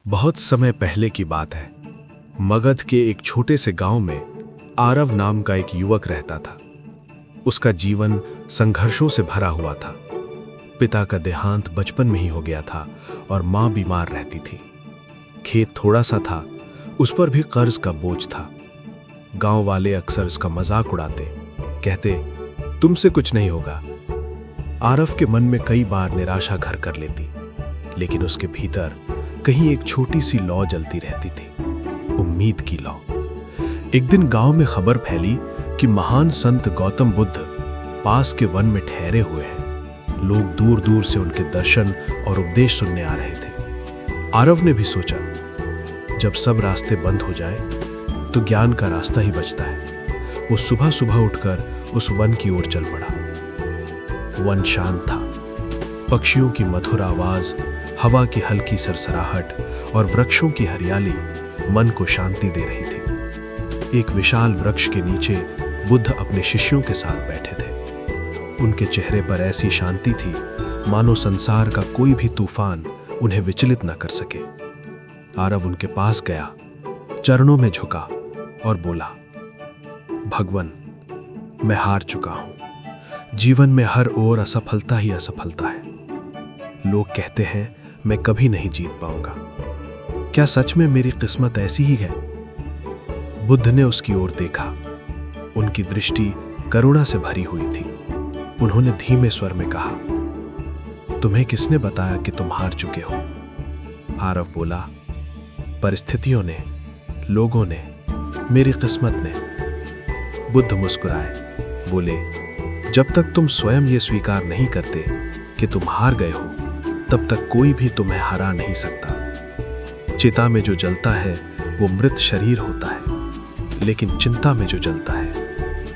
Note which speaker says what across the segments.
Speaker 1: बहुत समय पहले की बात है। मगध के एक छोटे से गांव में आरव नाम का एक युवक रहता था। उसका जीवन संघर्षों से भरा हुआ था। पिता का देहांत बचपन में ही हो गया था और मां बीमार रहती थी। खेत थोड़ा सा था, उस पर भी कर्ज का बोझ था। गांव वाले अक्सर उसका मजाक उड़ाते, कहते तुमसे कुछ नहीं होगा। आरव के मन में कई बार निराशा घर कर लेती, लेकिन उसके भीतर कहीं एक छोटी सी लौ जलती रहती थी, उम्मीद की लौ। एक दिन गांव में खबर फैली कि महान संत गौतम बुद्ध पास के वन में ठहरे हुए हैं। लोग दूर दूर से उनके दर्शन और उपदेश सुनने आ रहे थे। आरव ने भी सोचा, जब सब रास्ते बंद हो जाए तो ज्ञान का रास्ता ही बचता है। वो सुबह सुबह उठकर उस वन की ओर चल पड़ा। वन शांत था। पक्षियों की मधुर आवाज, हवा की हल्की सरसराहट और वृक्षों की हरियाली मन को शांति दे रही थी। एक विशाल वृक्ष के नीचे बुद्ध अपने शिष्यों के साथ बैठे थे। उनके चेहरे पर ऐसी शांति थी मानो संसार का कोई भी तूफान उन्हें विचलित न कर सके। आरव उनके पास गया, चरणों में झुका और बोला, भगवन, मैं हार चुका हूं। जीवन में हर ओर असफलता ही असफलता है। लोग कहते हैं मैं कभी नहीं जीत पाऊंगा। क्या सच में मेरी किस्मत ऐसी ही है? बुद्ध ने उसकी ओर देखा। उनकी दृष्टि करुणा से भरी हुई थी। उन्होंने धीमे स्वर में कहा, तुम्हें किसने बताया कि तुम हार चुके हो? आरव बोला, परिस्थितियों ने, लोगों ने, मेरी किस्मत ने। बुद्ध मुस्कुराए, बोले, जब तक तुम स्वयं ये स्वीकार नहीं करते कि तुम हार गए हो, तब तक कोई भी तुम्हें हरा नहीं सकता। चिता में जो जलता है वो मृत शरीर होता है, लेकिन चिंता में जो जलता है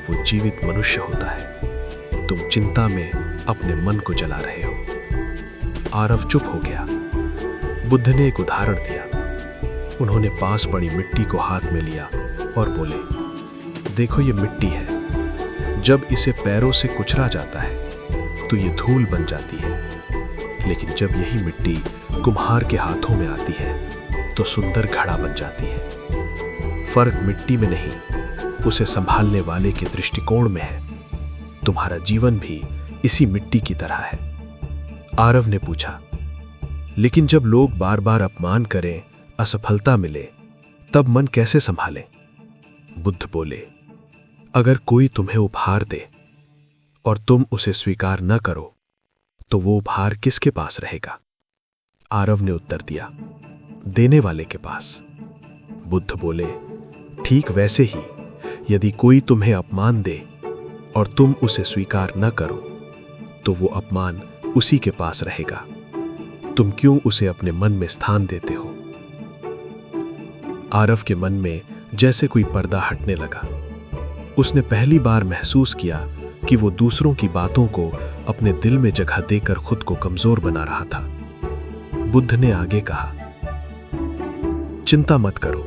Speaker 1: वो जीवित मनुष्य होता है। तुम चिंता में अपने मन को जला रहे हो। आरव चुप हो गया। बुद्ध ने एक उदाहरण दिया। उन्होंने पास पड़ी मिट्टी को हाथ में लिया और बोले, देखो ये मिट्टी है। जब इसे पैरों से कुचला जाता है तो ये धूल बन जाती है, लेकिन जब यही मिट्टी कुम्हार के हाथों में आती है तो सुंदर घड़ा बन जाती है। फर्क मिट्टी में नहीं, उसे संभालने वाले के दृष्टिकोण में है। तुम्हारा जीवन भी इसी मिट्टी की तरह है। आरव ने पूछा, लेकिन जब लोग बार बार अपमान करें, असफलता मिले, तब मन कैसे संभाले? बुद्ध बोले, अगर कोई तुम्हें उपहार दे और तुम उसे स्वीकार न करो तो वो उपहार किसके पास रहेगा? आरव ने उत्तर दिया, देने वाले के पास। बुद्ध बोले, ठीक वैसे ही यदि कोई तुम्हें अपमान दे और तुम उसे स्वीकार न करो तो वो अपमान उसी के पास रहेगा। तुम क्यों उसे अपने मन में स्थान देते हो? आरव के मन में जैसे कोई पर्दा हटने लगा। उसने पहली बार महसूस किया कि वो दूसरों की बातों को अपने दिल में जगह देकर खुद को कमजोर बना रहा था। बुद्ध ने आगे कहा, चिंता मत करो।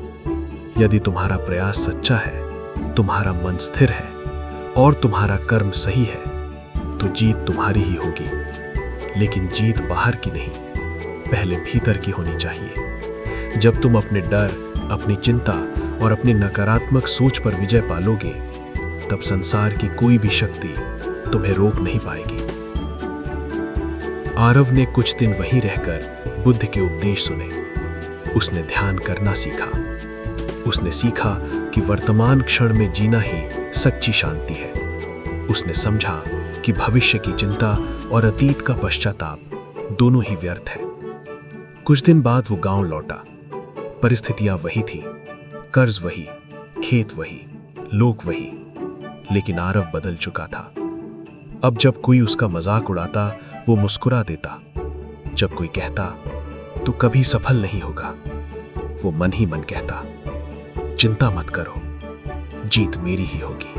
Speaker 1: यदि तुम्हारा प्रयास सच्चा है, तुम्हारा मन स्थिर है और तुम्हारा कर्म सही है, तो जीत तुम्हारी ही होगी। लेकिन जीत बाहर की नहीं, पहले भीतर की होनी चाहिए। जब तुम अपने डर, अपनी चिंता और अपनी नकारात्मक सोच पर विजय पालोगे, तब संसार की कोई भी शक्ति तुम्हें रोक नहीं पाएगी। आरव ने कुछ दिन वहीं रहकर बुद्ध के उपदेश सुने। उसने ध्यान करना सीखा। उसने सीखा कि वर्तमान क्षण में जीना ही सच्ची शांति है। उसने समझा कि भविष्य की चिंता और अतीत का पश्चाताप दोनों ही व्यर्थ है। कुछ दिन बाद वो गांव लौटा। परिस्थितियां वही थी, कर्ज वही, खेत वही, लोग वही, लेकिन आरव बदल चुका था। अब जब कोई उसका मजाक उड़ाता, वो मुस्कुरा देता। जब कोई कहता तो कभी सफल नहीं होगा, वो मन ही मन कहता, चिंता मत करो, जीत मेरी ही होगी।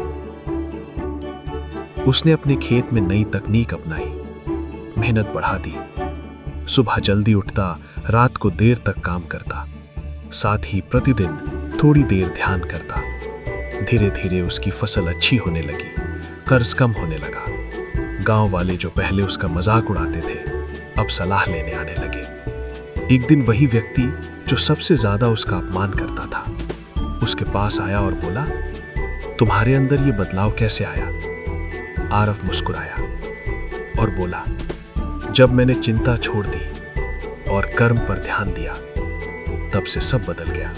Speaker 1: उसने अपने खेत में नई तकनीक अपनाई, मेहनत बढ़ा दी। सुबह जल्दी उठता, रात को देर तक काम करता, साथ ही प्रतिदिन थोड़ी देर ध्यान करता। धीरे धीरे उसकी फसल अच्छी होने लगी, कर्ज कम होने लगा। गांव वाले जो पहले उसका मजाक उड़ाते थे, अब सलाह लेने आने लगे। एक दिन वही व्यक्ति
Speaker 2: जो सबसे ज्यादा उसका अपमान करता था, उसके पास आया और बोला, तुम्हारे अंदर ये बदलाव कैसे आया? आरव मुस्कुराया और बोला, जब मैंने चिंता छोड़ दी और कर्म पर ध्यान दिया, तब से सब बदल गया।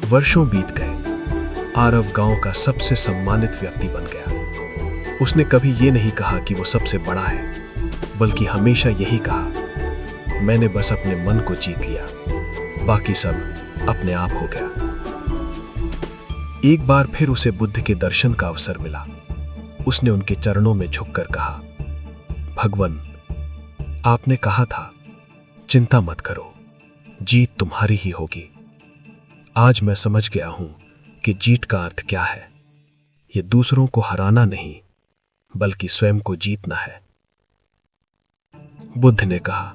Speaker 2: वर्षों बीत गए। आरव गांव का सबसे सम्मानित व्यक्ति बन गया। उसने कभी ये नहीं कहा कि वो सबसे बड़ा है, बल्कि हमेशा यही कहा, मैंने बस अपने मन को जीत लिया, बाकी सब अपने आप हो गया। एक बार फिर उसे बुद्ध के दर्शन का अवसर मिला। उसने उनके चरणों में झुककर कहा, भगवान, आपने कहा था चिंता मत करो, जीत तुम्हारी ही होगी। आज मैं समझ गया हूं कि जीत का अर्थ क्या है। यह दूसरों को हराना नहीं, बल्कि स्वयं को जीतना है। बुद्ध ने कहा,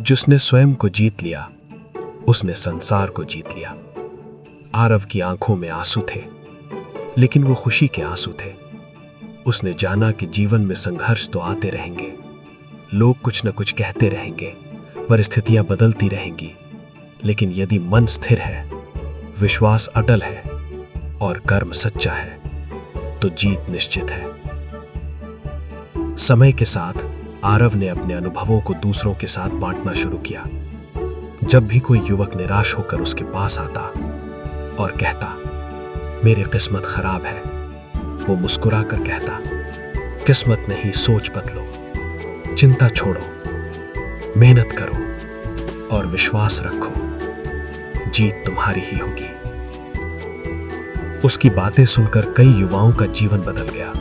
Speaker 2: जिसने स्वयं को जीत लिया, उसने संसार को जीत लिया। आरव की आंखों में आंसू थे, लेकिन वो खुशी के आंसू थे। उसने जाना कि जीवन में संघर्ष तो आते रहेंगे, लोग कुछ न कुछ कहते रहेंगे, परिस्थितियां बदलती रहेंगी, लेकिन यदि मन स्थिर है, विश्वास अटल है और कर्म सच्चा है, तो जीत निश्चित है। समय के साथ आरव ने अपने अनुभवों को दूसरों के साथ बांटना शुरू किया। जब भी कोई युवक निराश होकर उसके पास आता और कहता, मेरी किस्मत खराब है, वो मुस्कुराकर कहता, किस्मत नहीं, सोच बदलो, चिंता छोड़ो, मेहनत करो और विश्वास रखो, जीत तुम्हारी ही होगी। उसकी बातें सुनकर कई युवाओं का जीवन बदल गया।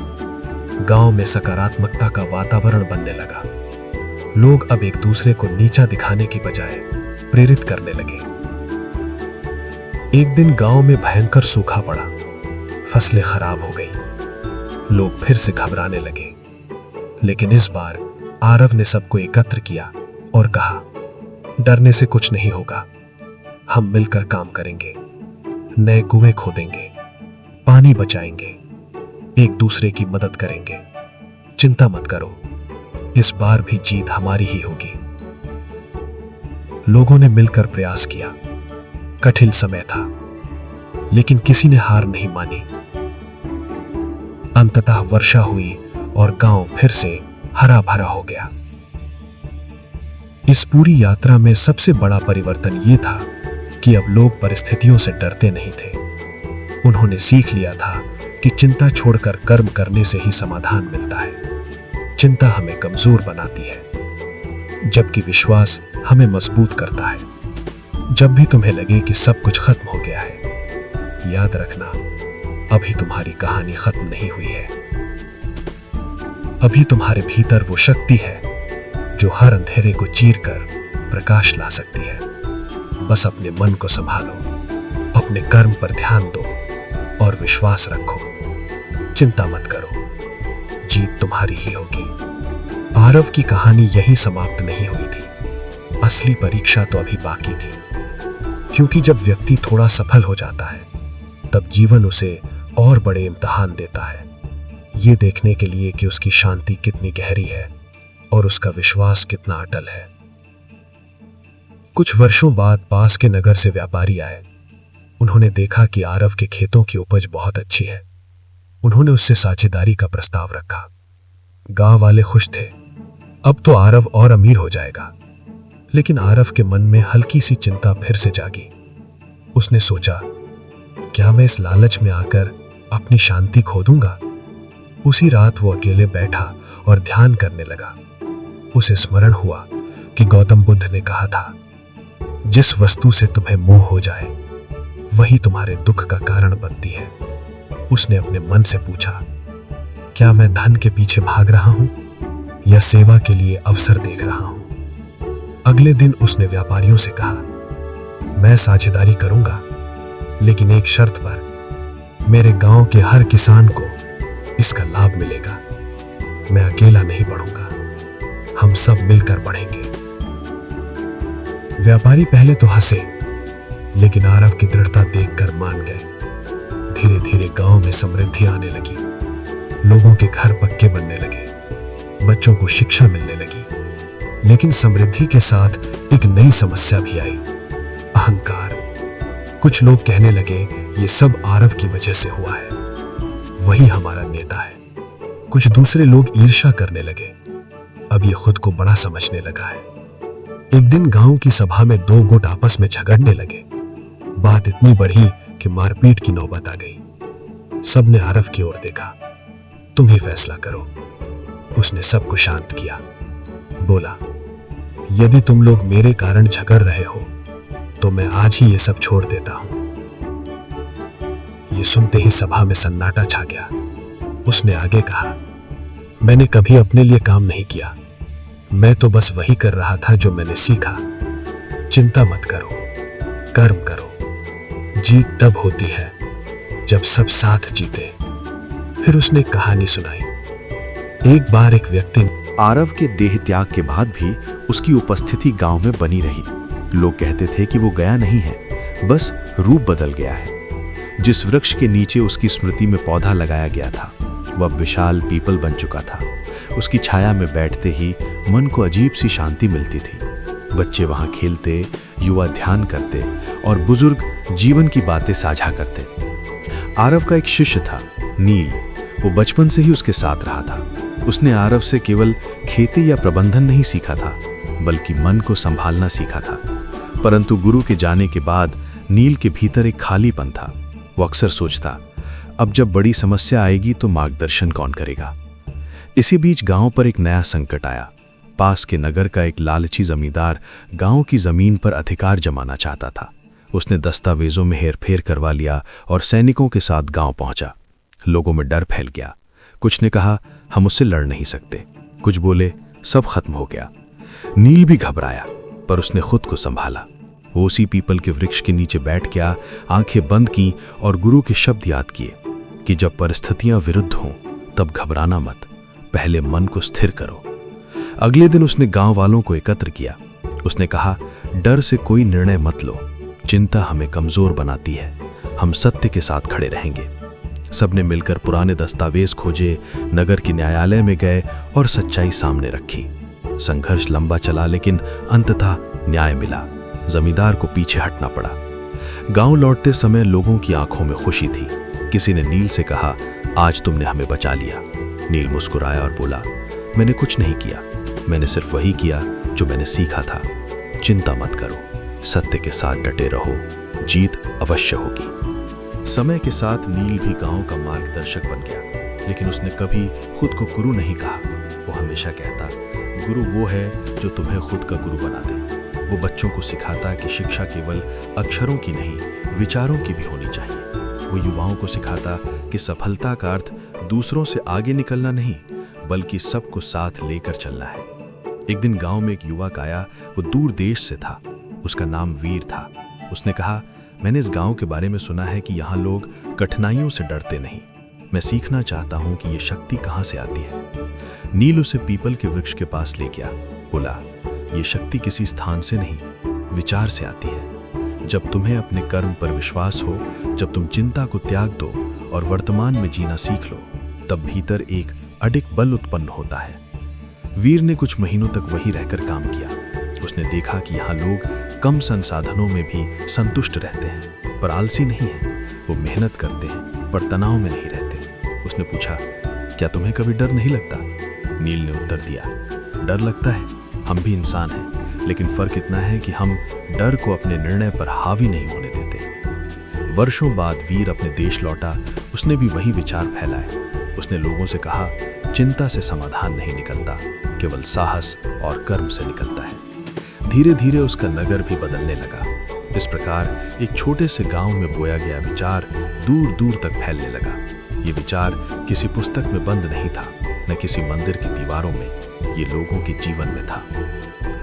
Speaker 2: गांव में सकारात्मकता का वातावरण बनने लगा। लोग अब एक दूसरे को नीचा दिखाने की बजाय प्रेरित करने लगे। एक दिन गांव में भयंकर सूखा पड़ा, फसलें खराब हो गई। लोग फिर से घबराने लगे, लेकिन इस बार आरव ने सबको एकत्र किया और कहा, डरने से कुछ नहीं होगा, हम मिलकर काम करेंगे, नए कुएं खोदेंगे, पानी बचाएंगे, एक दूसरे की मदद करेंगे। चिंता मत करो, इस बार भी जीत हमारी ही होगी। लोगों ने मिलकर प्रयास किया। कठिन समय था, लेकिन किसी ने हार नहीं मानी। अंततः वर्षा हुई और गांव फिर से हरा भरा हो गया। इस पूरी यात्रा में सबसे बड़ा परिवर्तन यह था कि अब लोग परिस्थितियों से डरते नहीं थे। उन्होंने सीख लिया था कि चिंता छोड़कर कर्म करने से ही समाधान मिलता है। चिंता हमें कमजोर बनाती है, जबकि विश्वास हमें मजबूत करता है। जब भी तुम्हें लगे कि सब कुछ खत्म हो गया है, याद रखना, अभी तुम्हारी कहानी खत्म नहीं हुई है। अभी तुम्हारे भीतर वो शक्ति है जो हर अंधेरे को चीरकर प्रकाश ला सकती है। बस अपने मन को संभालो, अपने कर्म पर ध्यान दो और विश्वास रखो। चिंता मत करो, जीत तुम्हारी ही होगी। आरव की कहानी यहीं समाप्त नहीं हुई थी। असली परीक्षा तो अभी बाकी थी, क्योंकि जब व्यक्ति थोड़ा सफल हो जाता है, तब जीवन उसे और बड़े इम्तिहान देता है, ये देखने के लिए कि उसकी शांति कितनी गहरी है और उसका विश्वास कितना अटल है। कुछ वर्षों बाद पास के नगर से व्यापारी आए। उन्होंने देखा कि आरव के खेतों की उपज बहुत अच्छी है। उन्होंने उससे साझेदारी का प्रस्ताव रखा। गांव वाले खुश थे, अब तो आरव और अमीर हो जाएगा। लेकिन आरव के मन में हल्की सी चिंता फिर से जागी। उसने सोचा, क्या मैं इस लालच में आकर अपनी शांति खो दूंगा? उसी रात वो अकेले बैठा और ध्यान करने लगा। उसे स्मरण हुआ कि गौतम बुद्ध ने कहा था, जिस वस्तु से तुम्हें मोह हो जाए, वही तुम्हारे दुख का कारण बनती है। उसने अपने मन से पूछा, क्या मैं धन के पीछे भाग रहा हूं या सेवा के लिए अवसर देख रहा हूं? अगले दिन उसने व्यापारियों से कहा, मैं साझेदारी करूंगा, लेकिन एक शर्त पर। मेरे गांव के हर किसान को इसका लाभ मिलेगा। मैं अकेला नहीं बढ़ूंगा, हम सब मिलकर बढ़ेंगे। व्यापारी पहले तो हंसे, लेकिन आरव की दृढ़ता देखकर मान गए। धीरे धीरे गांव में समृद्धि आने लगी। लोगों के घर पक्के बनने लगे, बच्चों को शिक्षा मिलने लगी। लेकिन समृद्धि के साथ एक नई समस्या भी आई, अहंकार। कुछ लोग कहने लगे ये सब आरव की वजह से हुआ है, वही हमारा नेता है। कुछ दूसरे लोग ईर्ष्या करने लगे, अब ये खुद को बड़ा समझने लगा है। एक दिन गांव की सभा में दो गुट आपस में झगड़ने लगे। बात इतनी बढ़ी कि मारपीट की नौबत आ गई। सबने आरव की ओर देखा। तुम ही फैसला करो। उसने सबको शांत किया, बोला, यदि तुम लोग मेरे कारण झगड़ रहे हो तो मैं आज ही ये सब छोड़ देता हूं। ये सुनते ही सभा में सन्नाटा छा गया। उसने आगे कहा, मैंने कभी अपने लिए काम नहीं किया, मैं तो बस वही कर रहा था जो मैंने सीखा। चिंता मत करो, कर्म करो। जीत तब होती है जब सब साथ जीते। फिर उसने एक कहानी सुनाई। एक बार एक व्यक्ति
Speaker 3: आरव के देह त्याग के बाद भी उसकी उपस्थिति गांव में बनी रही। लोग कहते थे कि वो गया नहीं है, बस रूप बदल गया है। जिस वृक्ष के नीचे उसकी स्मृति में पौधा लगाया गया था वह विशाल पीपल बन चुका था। उसकी छाया में बैठते ही मन को अजीब सी शांति मिलती थी। बच्चे वहां खेलते, युवा ध्यान करते और बुजुर्ग जीवन की बातें साझा करते। आरव का एक शिष्य था, नील। वो बचपन से ही उसके साथ रहा था। उसने आरव से केवल खेती या प्रबंधन नहीं सीखा था, बल्कि मन को संभालना सीखा था। परंतु गुरु के जाने के बाद नील के भीतर एक खालीपन था। वो अक्सर सोचता, अब जब बड़ी समस्या आएगी तो मार्गदर्शन कौन करेगा। इसी बीच गांव पर एक नया संकट आया। पास के नगर का एक लालची जमींदार गांव की जमीन पर अधिकार जमाना चाहता था। उसने दस्तावेजों में हेरफेर करवा लिया और सैनिकों के साथ गांव पहुंचा। लोगों में डर फैल गया। कुछ ने कहा, हम उससे लड़ नहीं सकते। कुछ बोले, सब खत्म हो गया। नील भी घबराया, पर उसने खुद को संभाला। वो उसी पीपल के वृक्ष के नीचे बैठ गया, आंखें बंद की और गुरु के शब्द याद किए कि जब परिस्थितियां विरुद्ध हों तब घबराना मत, पहले मन को स्थिर करो। अगले दिन उसने गांव वालों को एकत्र किया। उसने कहा, डर से कोई निर्णय मत लो, चिंता हमें कमजोर बनाती है, हम सत्य के साथ खड़े रहेंगे। सबने मिलकर पुराने दस्तावेज खोजे, नगर के न्यायालय में गए और सच्चाई सामने रखी। संघर्ष लंबा चला, लेकिन अंततः न्याय मिला। जमींदार को पीछे हटना पड़ा। गांव लौटते समय लोगों की आंखों में खुशी थी। किसी ने नील से कहा, आज तुमने हमें बचा लिया। नील मुस्कुराया और बोला, मैंने कुछ नहीं किया, मैंने सिर्फ वही किया जो मैंने सीखा था। चिंता मत करो, सत्य के साथ डटे रहो, जीत अवश्य होगी। समय के साथ नील भी गांव का मार्गदर्शक बन गया, लेकिन उसने कभी खुद को गुरु नहीं कहा। वो हमेशा कहता, गुरु वो है जो तुम्हें खुद का गुरु बना दे। वो बच्चों को सिखाता कि शिक्षा केवल अक्षरों की नहीं, विचारों की भी होनी चाहिए। वो युवाओं को सिखाता कि सफलता का अर्थ दूसरों से आगे निकलना नहीं, बल्कि सबको साथ लेकर चलना है। एक दिन गांव में एक युवक आया। वो दूर देश से था। उसका नाम वीर था। उसने कहा, मैंने इस गांव के बारे में सुना है कि यहाँ लोग कठिनाइयों से डरते नहीं। मैं सीखना चाहता हूँ कि ये शक्ति कहाँ से आती है। नील उसे पीपल के वृक्ष के पास ले गया। बोला, ये शक्ति किसी स्थान से नहीं, विचार से आती है। जब तुम्हें अपने कर्म पर विश्वास हो, जब तुम चिंता को त्याग दो और वर्तमान में जीना सीख लो, तब भीतर एक अडिग बल उत्पन्न होता है। वीर ने कुछ महीनों तक वहीं रहकर काम किया। उसने देखा कि यहाँ लोग कम संसाधनों में भी संतुष्ट रहते हैं, पर आलसी नहीं है। वो मेहनत करते हैं, पर तनाव में नहीं रहते। उसने पूछा, क्या तुम्हें कभी डर नहीं लगता? नील ने उत्तर दिया, डर लगता है, हम भी इंसान हैं, लेकिन फर्क इतना है कि हम डर को अपने निर्णय पर हावी नहीं होने देते। वर्षों बाद वीर अपने देश लौटा। उसने भी वही विचार फैलाए। उसने लोगों से कहा, चिंता से समाधान नहीं निकलता, केवल साहस और कर्म से निकलता है। धीरे धीरे उसका नगर भी बदलने लगा। इस प्रकार एक छोटे से गांव में बोया गया विचार दूर दूर तक फैलने लगा। ये विचार किसी पुस्तक में बंद नहीं था, न किसी मंदिर की दीवारों में, ये लोगों के जीवन में था।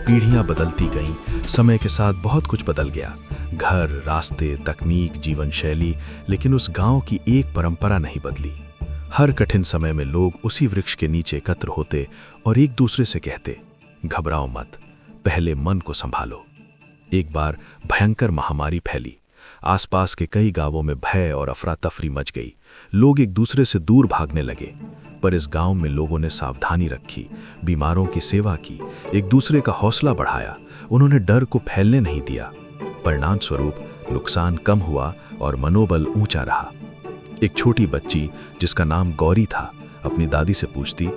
Speaker 3: पीढ़ियां बदलती गईं, समय के साथ बहुत कुछ बदल गया। घर, रास्ते, तकनीक, जीवन शैली, लेकिन उस गांव की एक परंपरा नहीं बदली। हर कठिन समय में लोग उसी वृक्ष के नीचे एकत्र होते और एक दूसरे से कहते, घबराओ मत, पहले मन को संभालो। एक बार भयंकर महामारी फैली। आसपास के कई गांवों में भय और अफरा तफरी मच गई। लोग एक दूसरे से दूर भागने लगे, पर इस गांव में लोगों ने सावधानी रखी, बीमारों की सेवा की, एक दूसरे का हौसला बढ़ाया। उन्होंने डर को फैलने नहीं दिया। परिणाम स्वरूप नुकसान कम हुआ और मनोबल ऊंचा रहा। एक छोटी बच्ची जिसका नाम गौरी था अपनी दादी से पूछती,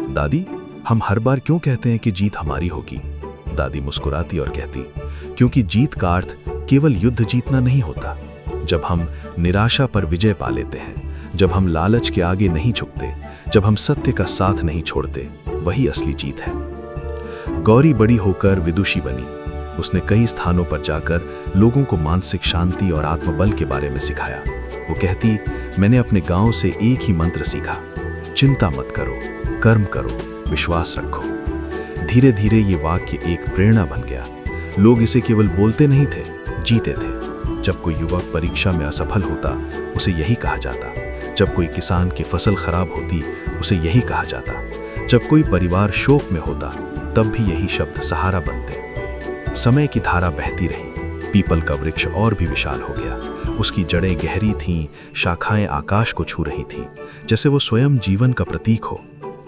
Speaker 3: दादी, हम हर बार क्यों कहते हैं कि जीत हमारी होगी? दादी मुस्कुराती और कहती, क्योंकि जीत का अर्थ केवल युद्ध जीतना नहीं होता। जब हम निराशा पर विजय पा लेते हैं, जब हम लालच के आगे नहीं झुकते, जब हम सत्य का साथ नहीं छोड़ते, वही असली जीत है। गौरी बड़ी होकर विदुषी बनी। उसने कई स्थानों पर जाकर लोगों को मानसिक शांति और आत्मबल के बारे में सिखाया। वो कहती, मैंने अपने गांव से एक ही मंत्र सीखा, चिंता मत करो, कर्म करो, विश्वास रखो। धीरे धीरे ये वाक्य एक प्रेरणा बन गया। लोग इसे केवल बोलते नहीं थे, जीते थे। जब कोई युवक परीक्षा में असफल होता, उसे यही कहा जाता। जब कोई किसान की फसल खराब होती, उसे यही कहा जाता। जब कोई परिवार शोक में होता, तब भी यही शब्द सहारा बनते। समय की धारा बहती रही। पीपल का वृक्ष और भी विशाल हो गया। उसकी जड़ें गहरी थीं, शाखाएं आकाश को छू रही थीं, जैसे वो स्वयं जीवन का प्रतीक हो।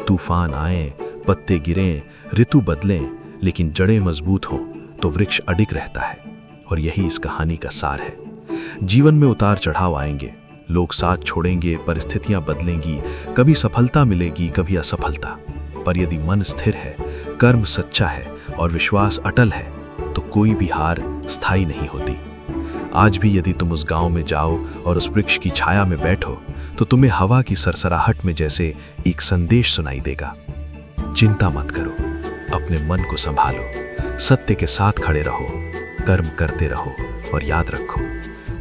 Speaker 3: तूफान आए, पत्ते गिरें, ऋतु बदलें, लेकिन जड़ें मजबूत हों तो वृक्ष अडिग रहता है। और यही इस कहानी का सार है। जीवन में उतार चढ़ाव आएंगे, लोग साथ छोड़ेंगे, परिस्थितियां बदलेंगी, कभी सफलता मिलेगी, कभी असफलता। पर यदि मन स्थिर है, कर्म सच्चा है और विश्वास अटल है, तो कोई भी हार स्थायी नहीं होती। आज भी यदि तुम उस गांव में जाओ और उस वृक्ष की छाया में बैठो, तो तुम्हें हवा की सरसराहट में जैसे एक संदेश सुनाई देगा। चिंता मत करो, अपने मन को संभालो, सत्य के साथ खड़े रहो, कर्म करते रहो और याद रखो,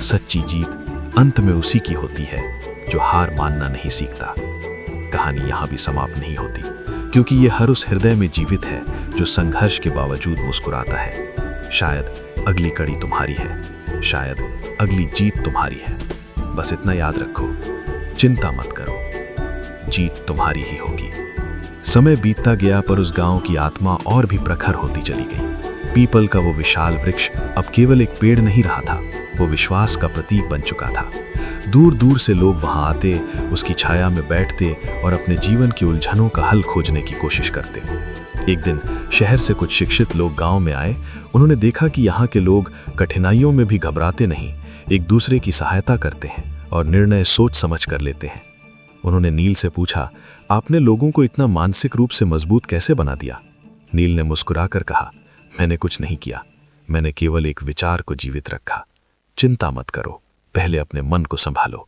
Speaker 3: सच्ची जीत अंत में उसी की होती है जो हार मानना नहीं सीखता। कहानी यहाँ भी समाप्त नहीं होती, क्योंकि ये हर उस हृदय में जीवित है जो संघर्ष के बावजूद मुस्कुराता है। शायद अगली कड़ी तुम्हारी है, शायद अगली जीत तुम्हारी है। बस इतना याद रखो, चिंता मत करो, जीत तुम्हारी ही होगी। समय बीतता गया, पर उस गांव की आत्मा और भी प्रखर होती चली गई। पीपल का वो विशाल वृक्ष अब केवल एक पेड़ नहीं रहा था, वो विश्वास का प्रतीक बन चुका था। दूर दूर से लोग वहां आते, उसकी छाया में बैठते और अपने जीवन की उलझनों का हल खोजने की कोशिश करते। एक दिन शहर से कुछ शिक्षित लोग गांव में आए। उन्होंने देखा कि यहाँ के लोग कठिनाइयों में भी घबराते नहीं, एक दूसरे की सहायता करते हैं और निर्णय सोच समझ कर लेते हैं। उन्होंने नील से पूछा, आपने लोगों को इतना मानसिक रूप से मजबूत कैसे बना दिया? नील ने मुस्कुराकर कहा, मैंने कुछ नहीं किया, मैंने केवल एक विचार को जीवित रखा। चिंता मत करो, पहले अपने मन को संभालो।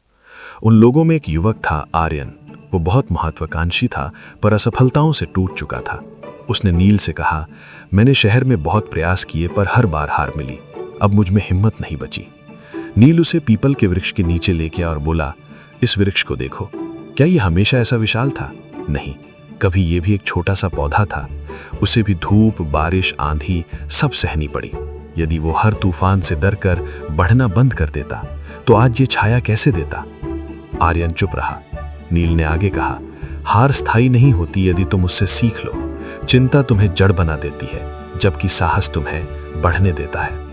Speaker 3: उन लोगों में एक युवक था, आर्यन। वो बहुत महत्वाकांक्षी था, पर असफलताओं से टूट चुका था। उसने नील से कहा, मैंने शहर में बहुत प्रयास किए, पर हर बार हार मिली। अब मुझ में हिम्मत नहीं बची। नील उसे पीपल के वृक्ष के नीचे ले गया और बोला, इस वृक्ष को देखो, क्या ये हमेशा ऐसा विशाल था? नहीं, कभी ये भी एक छोटा सा पौधा था। उसे भी धूप, बारिश, आंधी सब सहनी पड़ी। यदि वो हर तूफान से डरकर बढ़ना बंद कर देता, तो आज ये छाया कैसे देता? आर्यन चुप रहा। नील ने आगे कहा, हार स्थायी नहीं होती यदि तुम उससे सीख लो। चिंता तुम्हें जड़ बना देती है, जबकि साहस तुम्हें बढ़ने देता है।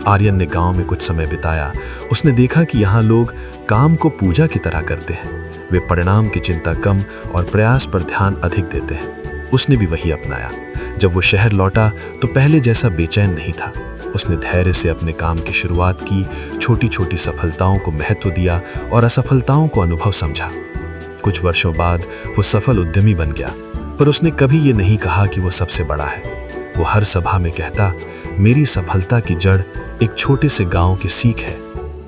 Speaker 3: आर्यन ने गांव में कुछ समय बिताया। उसने देखा कि यहाँ लोग काम को पूजा की तरह करते हैं। वे परिणाम की चिंता कम और प्रयास पर ध्यान अधिक देते हैं। उसने भी वही अपनाया। जब वो शहर लौटा तो पहले जैसा बेचैन नहीं था। उसने धैर्य से अपने काम की शुरुआत की, छोटी छोटी सफलताओं को महत्व दिया और असफलताओं को अनुभव समझा। कुछ वर्षों बाद वो सफल उद्यमी बन गया, पर उसने कभी ये नहीं कहा कि वो सबसे बड़ा है। वो हर सभा में कहता, मेरी सफलता की जड़ एक छोटे से गांव की सीख है।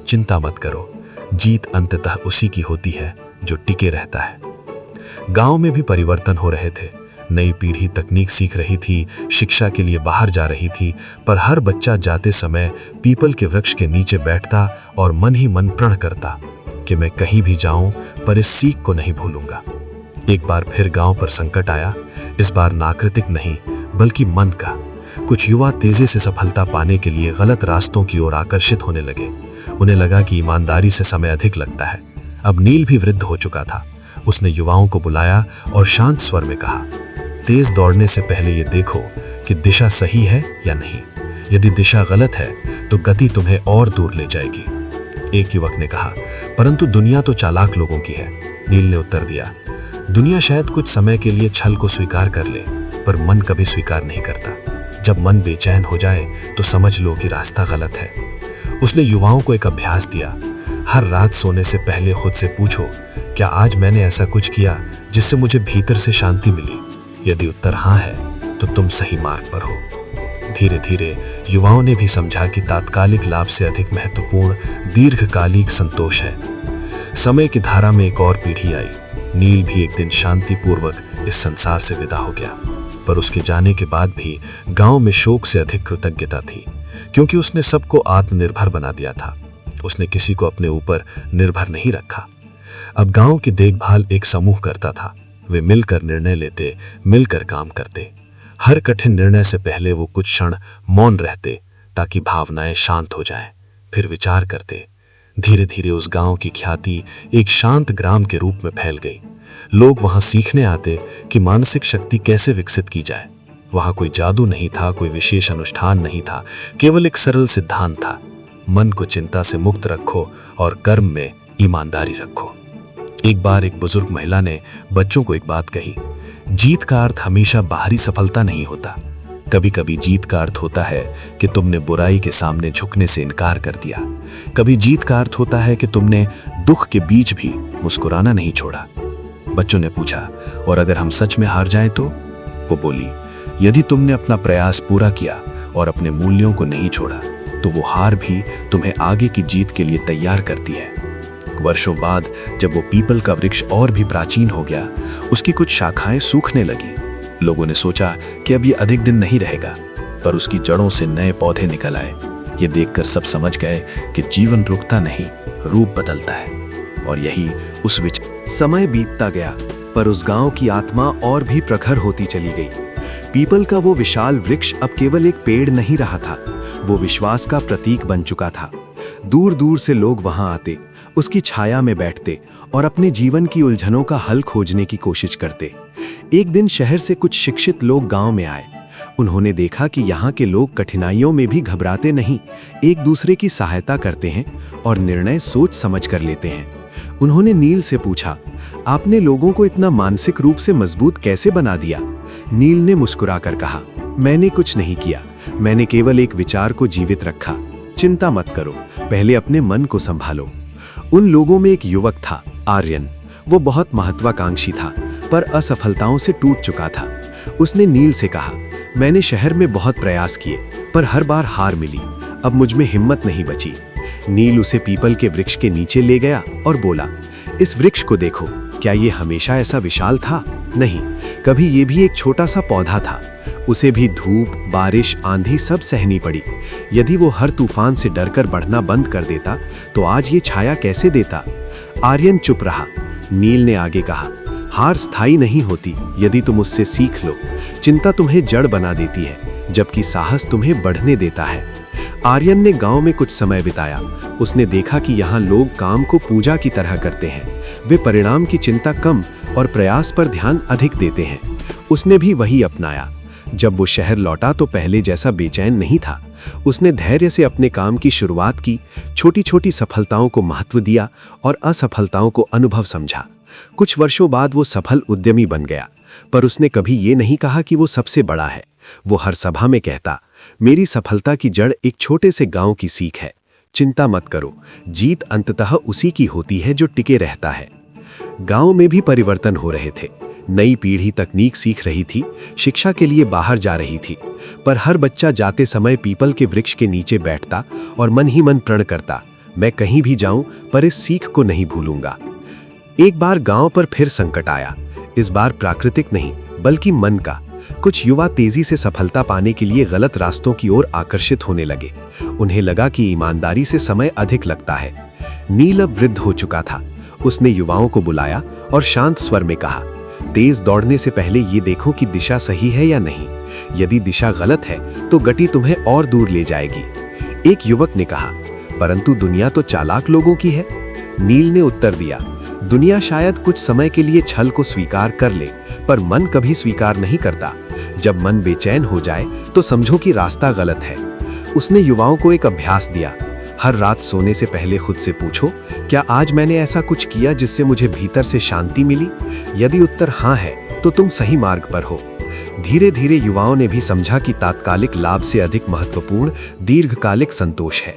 Speaker 3: चिंता मत करो, जीत अंततः उसी की होती है जो टिके रहता है। गांव में भी परिवर्तन हो रहे थे। नई पीढ़ी तकनीक सीख रही थी, शिक्षा के लिए बाहर जा रही थी, पर हर बच्चा जाते समय पीपल के वृक्ष के नीचे बैठता और मन ही मन प्रण करता कि मैं कहीं भी जाऊं, पर इस सीख को नहीं भूलूंगा। एक बार फिर गांव पर संकट आया। इस बार नाकृतिक नहीं, बल्कि मन का। कुछ युवा तेजी से सफलता पाने के लिए गलत रास्तों की ओर आकर्षित होने लगे। उन्हें लगा कि ईमानदारी से समय अधिक लगता है। अब नील भी वृद्ध हो चुका था। उसने युवाओं को बुलाया और शांत स्वर में कहा, तेज दौड़ने से पहले ये देखो कि दिशा सही है या नहीं। यदि दिशा गलत है तो गति तुम्हें और दूर ले जाएगी। एक युवक ने कहा, परंतु दुनिया तो चालाक लोगों की है। नील ने उत्तर दिया, दुनिया शायद कुछ समय के लिए छल को स्वीकार कर ले, पर मन कभी स्वीकार नहीं करता।
Speaker 2: जब मन बेचैन हो जाए तो समझ लो कि रास्ता गलत है। उसने युवाओं को एक अभ्यास दिया, हर रात सोने से पहले खुद से पूछो, क्या आज मैंने ऐसा कुछ किया जिससे मुझे भीतर से शांति मिली? यदि उत्तर हाँ है तो तुम सही मार्ग पर हो। धीरे धीरे युवाओं ने भी समझा कि तात्कालिक लाभ से अधिक महत्वपूर्ण दीर्घकालिक संतोष है। समय की धारा में एक और पीढ़ी आई। नील भी एक दिन शांतिपूर्वक इस संसार से विदा हो गया, पर उसके जाने के बाद भी गांव में शोक से अधिक कृतज्ञता थी, क्योंकि उसने सबको आत्मनिर्भर बना दिया था। उसने किसी को अपने ऊपर निर्भर नहीं रखा। अब गांव की देखभाल एक समूह करता था। वे मिलकर निर्णय लेते, मिलकर काम करते। हर कठिन निर्णय से पहले वो कुछ क्षण मौन रहते ताकि भावनाएं शांत हो जाएं, फिर विचार करते। धीरे धीरे उस गांव की ख्याति एक शांत ग्राम के रूप में फैल गई। लोग वहां सीखने आते कि मानसिक शक्ति कैसे विकसित की जाए। वहां कोई जादू नहीं था, कोई विशेष अनुष्ठान नहीं था, केवल एक सरल सिद्धांत था, मन को चिंता से मुक्त रखो और कर्म में ईमानदारी रखो। एक बार एक बुजुर्ग महिला ने बच्चों को एक बात कही, जीत का अर्थ हमेशा बाहरी सफलता नहीं होता। कभी कभी जीत का अर्थ होता है कि तुमने बुराई के सामने झुकने से इनकार कर दिया। कभी जीत का अर्थ होता है कि तुमने दुख के बीच भी मुस्कुराना नहीं छोड़ा। बच्चों ने पूछा, और अगर हम सच में हार जाएं तो? वो बोली, यदि तुमने अपना प्रयास पूरा किया और अपने मूल्यों को नहीं छोड़ा तो वो हार भी तुम्हें आगे की जीत के लिए तैयार करती है। वर्षों बाद जब वो पीपल का वृक्ष और भी प्राचीन हो गया, उसकी कुछ शाखाएं सूखने लगी। लोगों ने सोचा कि अब ये अधिक दिन नहीं रहेगा, पर उसकी जड़ों से नए पौधे निकल आए। ये देखकर सब समझ गए कि जीवन रुकता नहीं, रूप बदलता है। और यही उस
Speaker 1: समय बीतता गया, पर उस गांव की आत्मा और भी प्रखर होती चली गई। पीपल का वो विशाल वृक्ष अब केवल एक पेड़ नहीं रहा था, वो विश्वास का प्रतीक बन चुका था। दूर दूर से लोग वहां आते, उसकी छाया में बैठते और अपने जीवन की उलझनों का हल खोजने की कोशिश करते। एक दिन शहर से कुछ शिक्षित लोग गांव में आए। उन्होंने देखा कि यहाँ के लोग कठिनाइयों में भी घबराते नहीं, एक दूसरे की सहायता करते हैं और निर्णय सोच समझ कर लेते हैं। उन्होंने नील से पूछा, आपने लोगों को इतना मानसिक रूप से मजबूत कैसे बना दिया? नील ने मुस्कुराकर कहा, मैंने कुछ नहीं किया, मैंने केवल एक विचार को जीवित रखा। चिंता मत करो, पहले अपने मन को संभालो। उन लोगों में एक युवक था, आर्यन। वो बहुत महत्वाकांक्षी था, पर असफलताओं से टूट चुका था। उसने नील से कहा, मैंने शहर में बहुत प्रयास किए, पर हर बार हार मिली। अब मुझ में हिम्मत नहीं बची। नील उसे पीपल के वृक्ष के नीचे ले गया और बोला, इस वृक्ष को देखो, क्या ये हमेशा ऐसा विशाल था? नहीं, कभी ये भी एक छोटा सा पौधा था। उसे भी धूप, बारिश, आंधी सब सहनी पड़ी। यदि वो हर तूफान से डरकर बढ़ना बंद कर देता तो आज ये छाया कैसे देता? आर्यन चुप रहा। नील ने आगे कहा, हार स्थायी नहीं होती, यदि तुम उससे सीख लो। चिंता तुम्हें जड़ बना देती है, जबकि साहस तुम्हें बढ़ने देता है। आर्यन ने गांव में कुछ समय बिताया। उसने देखा कि यहाँ लोग काम को पूजा की तरह करते हैं। वे परिणाम की चिंता कम और प्रयास पर ध्यान अधिक देते हैं। उसने भी वही अपनाया। जब वो शहर लौटा तो पहले जैसा बेचैन नहीं था। उसने धैर्य से अपने काम की शुरुआत की, छोटी छोटी सफलताओं को महत्व दिया और असफलताओं को अनुभव समझा। कुछ वर्षों बाद वो सफल उद्यमी बन गया, पर उसने कभी ये नहीं कहा कि वो सबसे बड़ा है। वो हर सभा में कहता, मेरी सफलता की जड़ एक छोटे से गांव की सीख है। चिंता मत करो, जीत अंततः उसी की होती है जो टिके रहता है। गांव में भी परिवर्तन हो रहे थे। नई पीढ़ी तकनीक सीख रही थी, शिक्षा के लिए बाहर जा रही थी, पर हर बच्चा जाते समय पीपल के वृक्ष के नीचे बैठता और मन ही मन प्रण करता, मैं कहीं भी जाऊं पर इस सीख को नहीं भूलूंगा। एक बार गांव पर फिर संकट आया। इस बार प्राकृतिक नहीं बल्कि मन का। कुछ युवा तेजी से सफलता पाने के लिए गलत रास्तों की ओर आकर्षित होने लगे। उन्हें लगा कि ईमानदारी से समय अधिक लगता है। नील अब वृद्ध हो चुका था। उसने युवाओं को बुलाया और शांत स्वर में कहा, तेज दौड़ने से पहले ये देखो कि दिशा सही है या नहीं। यदि दिशा गलत है तो गति तुम्हें और दूर ले जाएगी। एक युवक ने कहा, परंतु दुनिया तो चालाक लोगों की है। नील ने उत्तर दिया, दुनिया शायद कुछ समय के लिए छल को स्वीकार कर ले, पर मन कभी स्वीकार नहीं करता। जब मन बेचैन हो जाए तो समझो कि रास्ता गलत है। उसने युवाओं को एक अभ्यास दिया, हर रात सोने से पहले खुद से पूछो, क्या आज मैंने ऐसा कुछ किया जिससे मुझे भीतर से शांति मिली? यदि उत्तर हाँ है तो तुम सही मार्ग पर हो।
Speaker 2: धीरे धीरे युवाओं ने भी समझा कि तात्कालिक लाभ से अधिक महत्वपूर्ण दीर्घकालिक संतोष है।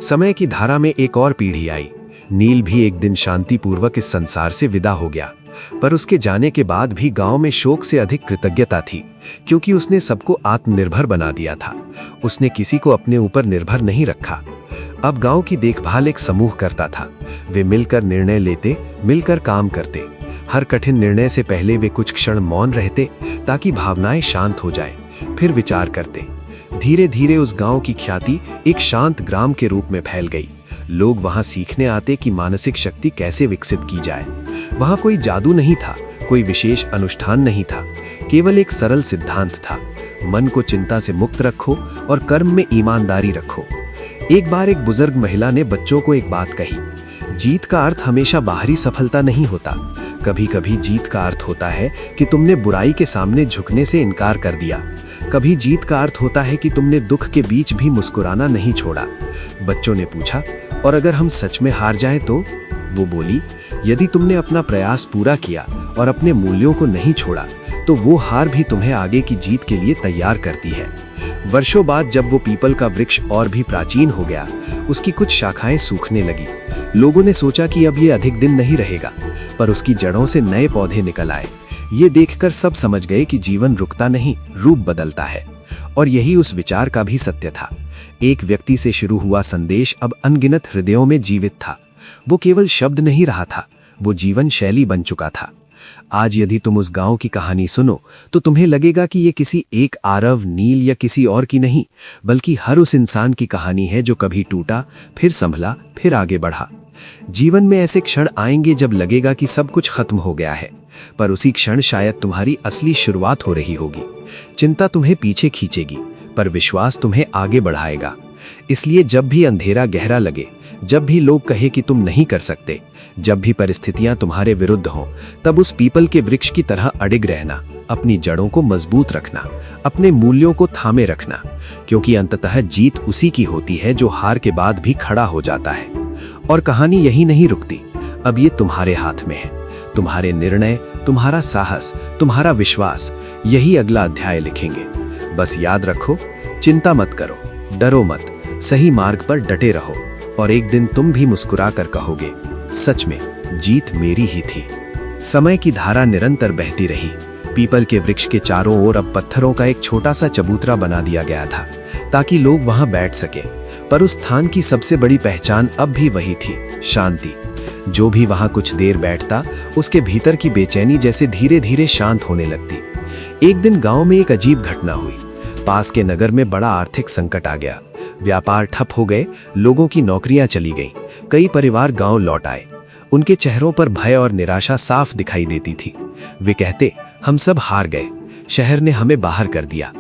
Speaker 2: समय की धारा में एक और पीढ़ी आई। नील भी एक दिन शांतिपूर्वक इस संसार से विदा हो गया, पर उसके जाने के बाद भी गांव में शोक से अधिक कृतज्ञता थी, क्योंकि उसने सबको आत्मनिर्भर बना दिया था। उसने किसी को अपने ऊपर निर्भर नहीं रखा। अब गांव की देखभाल एक समूह करता था। वे मिलकर निर्णय लेते, मिलकर काम करते। हर कठिन निर्णय से पहले वे कुछ क्षण मौन रहते, ताकि भावनाएं शांत हो जाएं, फिर विचार करते। धीरे धीरे उस गांव की ख्याति एक शांत ग्राम के रूप में फैल गई। लोग वहां सीखने आते कि मानसिक शक्ति कैसे विकसित की जाए। वहां कोई जादू नहीं था, कोई विशेष अनुष्ठान नहीं था, केवल एक सरल सिद्धांत था, मन को चिंता से मुक्त रखो और कर्म में ईमानदारी रखो। एक बार एक बुजुर्ग महिला ने बच्चों को एक बात कही, जीत का अर्थ हमेशा बाहरी सफलता नहीं होता। कभी कभी जीत का अर्थ होता है कि तुमने बुराई के सामने झुकने से इनकार कर दिया। कभी जीत का अर्थ होता है कि तुमने दुख के बीच भी मुस्कुराना नहीं छोड़ा। बच्चों ने पूछा, और अगर हम सच में हार जाएं तो? वो बोली, यदि तुमने अपना प्रयास पूरा किया और अपने मूल्यों को नहीं छोड़ा, तो वो हार भी तुम्हें आगे की जीत के लिए तैयार करती है। वर्षों बाद जब वो पीपल का वृक्ष और भी प्राचीन हो गया, उसकी कुछ शाखाएं सूखने लगी। लोगों ने सोचा कि अब ये अधिक दिन नहीं रहेगा, पर उसकी जड़ों से नए पौधे निकल आए। ये देखकर सब समझ गए कि जीवन रुकता नहीं, रूप बदलता है। और यही उस विचार का भी सत्य था। एक व्यक्ति से शुरू हुआ संदेश अब अनगिनत हृदयों में जीवित था। वो केवल शब्द नहीं रहा था, वो जीवन शैली बन चुका था। आज यदि तुम उस गांव की कहानी सुनो, तो तुम्हें लगेगा कि ये किसी एक आरव, नील या किसी और की नहीं, बल्कि हर उस इंसान की कहानी है जो कभी टूटा, फिर संभला, फिर आगे बढ़ा। जीवन में ऐसे क्षण आएंगे जब लगेगा कि सब कुछ खत्म हो गया है, पर उसी क्षण शायद तुम्हारी असली शुरुआत हो रही होगी। चिंता तुम्हें पीछे खींचेगी, पर विश्वास तुम्हें आगे बढ़ाएगा। इसलिए जब भी अंधेरा गहरा लगे, जब भी लोग कहे कि तुम नहीं कर सकते, जब भी परिस्थितियां तुम्हारे विरुद्ध हों, तब उस पीपल के वृक्ष की तरह अडिग रहना, अपनी जड़ों को मजबूत रखना, अपने मूल्यों को थामे रखना, क्योंकि अंततः जीत उसी की होती है जो हार के बाद भी खड़ा हो जाता है। और कहानी यही नहीं रुकती, अब ये तुम्हारे हाथ में है। तुम्हारे निर्णय, तुम्हारा साहस, तुम्हारा विश्वास यही अगला अध्याय लिखेंगे। बस याद रखो, चिंता मत करो, डरो मत, सही मार्ग पर डटे रहो, और एक दिन तुम भी मुस्कुरा कर कहोगे, सच में जीत मेरी ही थी। समय की धारा निरंतर बहती रही। पीपल के वृक्ष के चारों ओर अब पत्थरों का एक छोटा सा चबूतरा बना दिया गया था, ताकि लोग वहां बैठ सके। पर उस स्थान की सबसे बड़ी पहचान अब भी वही थी, शांति। जो भी वहां कुछ देर बैठता, उसके भीतर की बेचैनी जैसे धीरे धीरे शांत होने लगती। एक दिन गांव में एक अजीब घटना हुई। पास के नगर में बड़ा आर्थिक संकट आ गया। व्यापार ठप हो गए, लोगों की नौकरियां चली गईं। कई परिवार गांव लौट आए। उनके चेहरों पर भय और निराशा साफ दिखाई देती थी। वे कहते, हम सब हार गए, शहर ने हमें बाहर कर दिया।